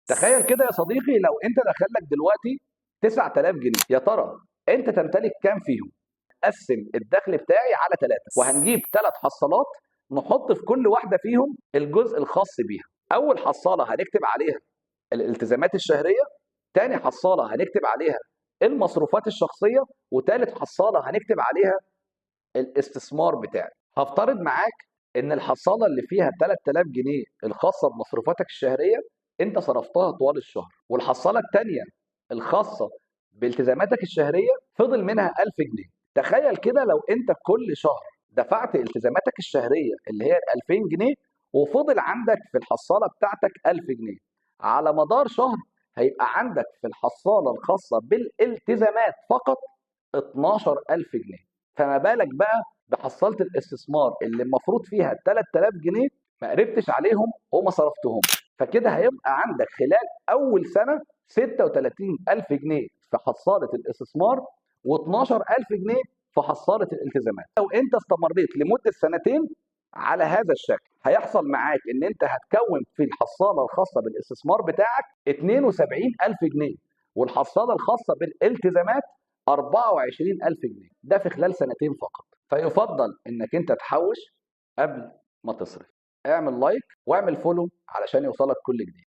تخيل كده يا صديقي لو انت دخلك دلوقتي 9000 جنيه، يا ترى انت تمتلك كام فيهم؟ قسم الدخل بتاعي على 3 وهنجيب 3 حصالات نحط في كل واحدة فيهم الجزء الخاص بيها. أول حصالة هنكتب عليها الالتزامات الشهرية، تاني حصالة هنكتب عليها المصروفات الشخصية، وتالت حصالة هنكتب عليها الاستثمار بتاعي. هفترض معاك ان الحصالة اللي فيها 3000 جنيه الخاصة بمصروفاتك الشهرية انت صرفتها طوال الشهر، والحصالة التانية الخاصة بالتزاماتك الشهرية فضل منها 1000 جنيه. تخيل كده لو انت كل شهر دفعت التزاماتك الشهرية اللي هي 2000 جنيه وفضل عندك في الحصالة بتاعتك 1000 جنيه، على مدار شهر هيبقى عندك في الحصالة الخاصة بالالتزامات فقط 12000 جنيه. فما بالك بقى بحصالة الاستثمار اللي المفروض فيها 3000 جنيه ما قربتش عليهم وما صرفتهمش. فكده هيبقى عندك خلال أول سنة 36000 جنيه في حصالة الاستثمار و12000 جنيه في حصالة الالتزامات. لو أنت استمريت لمدة سنتين على هذا الشكل هيحصل معاك إن أنت هتكون في الحصالة الخاصة بالاستثمار بتاعك 72000 جنيه، والحصالة الخاصة بالالتزامات 24000 جنيه، ده في خلال سنتين فقط. فيفضل انك انت تحوش قبل ما تصرف. اعمل لايك واعمل فولو علشان يوصلك كل جديد.